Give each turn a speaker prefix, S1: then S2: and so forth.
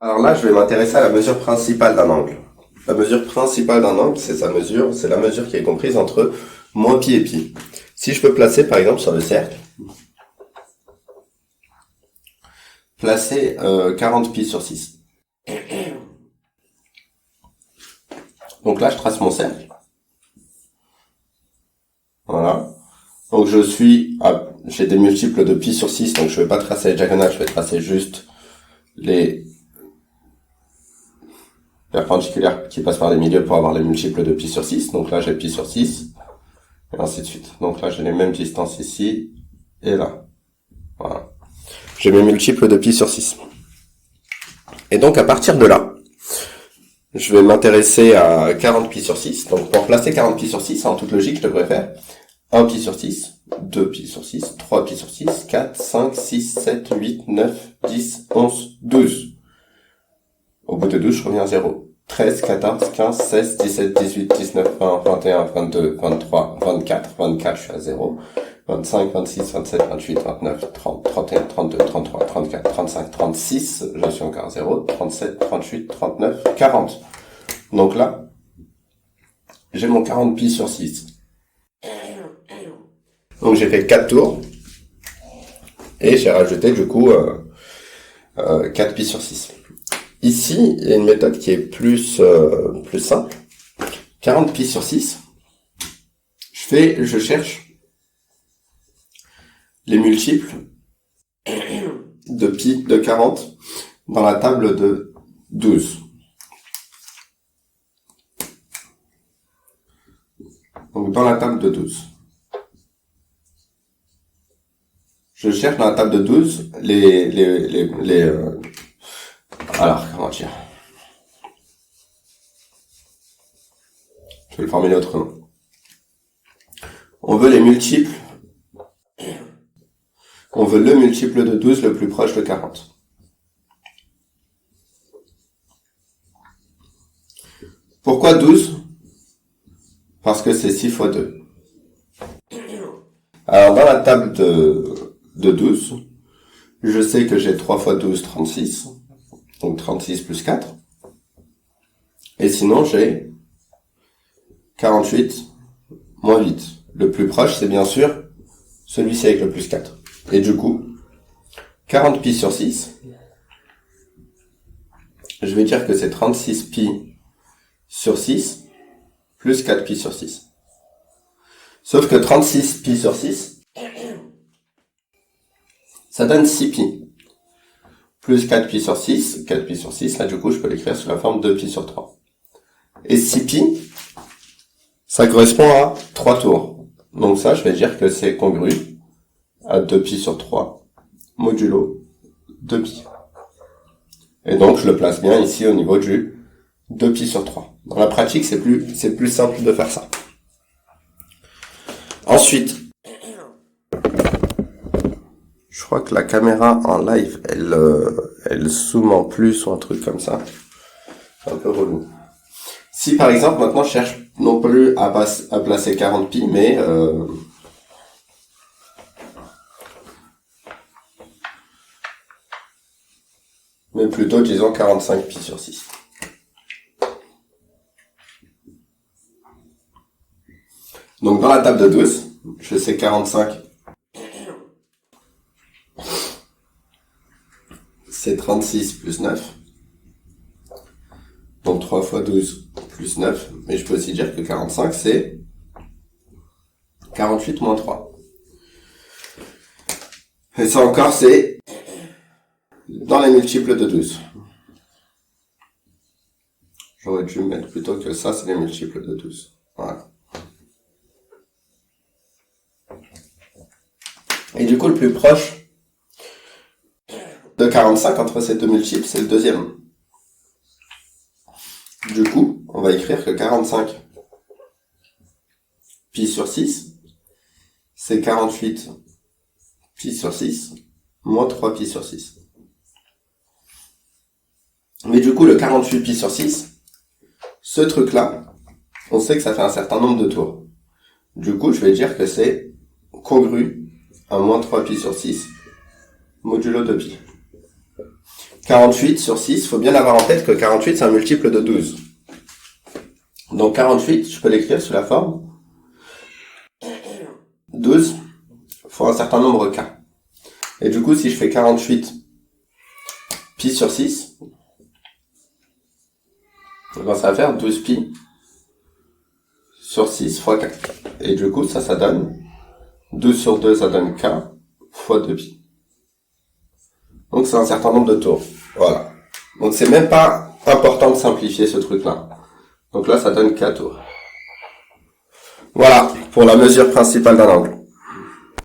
S1: Alors là, je vais m'intéresser à la mesure principale d'un angle. La mesure principale d'un angle, c'est la mesure qui est comprise entre moins pi et pi. Si je peux placer, par exemple, sur le cercle, placer 40 pi sur 6. Donc là, je trace mon cercle. Voilà. Donc j'ai des multiples de pi sur 6, donc je vais pas tracer les diagonales, je vais tracer juste les perpendiculaires qui passent par les milieux pour avoir les multiples de pi sur 6. Donc là, j'ai pi sur 6, et ainsi de suite. Donc là, j'ai les mêmes distances ici et là. Voilà. J'ai mes multiples de pi sur 6. Et donc, à partir de là, je vais m'intéresser à 40 pi sur 6. Donc, pour placer 40 pi sur 6, en toute logique, je devrais faire 1 pi sur 6, 2 pi sur 6, 3 pi sur 6, 4, 5, 6, 7, 8, 9, 10, 11, 12. Au bout de 12, je reviens à 0. 13, 14, 15, 16, 17, 18, 19, 20, 21, 22, 23, 24, 24, je suis à 0. 25, 26, 27, 28, 29, 30, 31, 32, 33, 34, 35, 36, je suis encore à 0. 37, 38, 39, 40. Donc là, j'ai mon 40 pi sur 6. Donc j'ai fait 4 tours. Et j'ai rajouté du coup 4 pi sur 6. Ici, il y a une méthode qui est plus simple. 40 pi sur 6. Je cherche les multiples de pi de 40 dans la table de 12. Donc dans la table de 12. Je cherche dans la table de 12 alors, comment dire? Je vais le formuler autrement. On veut le multiple de 12 le plus proche de 40. Pourquoi 12? Parce que c'est 6 fois 2. Alors, dans la table de 12, je sais que j'ai 3 fois 12, 36. Donc 36 plus 4. Et sinon, j'ai 48 moins 8. Le plus proche, c'est bien sûr celui-ci avec le plus 4. Et du coup, 40 pi sur 6, je vais dire que c'est 36 pi sur 6 plus 4 pi sur 6. Sauf que 36 pi sur 6, ça donne 6 pi. Plus 4 pi sur 6, 4 pi sur 6, là du coup je peux l'écrire sous la forme de 2 pi sur 3. Et 6 pi, ça correspond à 3 tours. Donc ça, je vais dire que c'est congru à 2 pi sur 3, modulo 2 pi. Et donc je le place bien ici au niveau du 2 pi sur 3. Dans la pratique, c'est plus simple de faire ça. Ensuite, je crois que la caméra en live, elle zoome en plus ou un truc comme ça. C'est un peu relou. Si par exemple, maintenant, je cherche non plus à placer 40 pi, mais plutôt, disons, 45 pi sur 6. Donc, dans la table de 12, je sais 45. C'est 36 plus 9. Donc 3 fois 12 plus 9. Mais je peux aussi dire que 45, c'est 48 moins 3. Et ça encore, c'est dans les multiples de 12. J'aurais dû mettre plutôt que ça, c'est les multiples de 12. Voilà. Et du coup, le plus proche de 45 entre ces deux multiples, c'est le deuxième. Du coup, on va écrire que 45 pi sur 6, c'est 48 pi sur 6, moins 3 pi sur 6. Mais du coup, le 48 pi sur 6, ce truc-là, on sait que ça fait un certain nombre de tours. Du coup, je vais dire que c'est congru à moins 3 pi sur 6, modulo 2 pi. 48 sur 6, il faut bien avoir en tête que 48 c'est un multiple de 12. Donc 48, je peux l'écrire sous la forme 12 fois un certain nombre k. Et du coup, si je fais 48 pi sur 6, ben ça va faire 12 pi sur 6 fois k. Et du coup, ça donne 12 sur 2, ça donne k fois 2 pi. Donc c'est un certain nombre de tours. Voilà. Donc c'est même pas important de simplifier ce truc-là. Donc là, ça donne k tours. Voilà, pour la mesure principale d'un angle.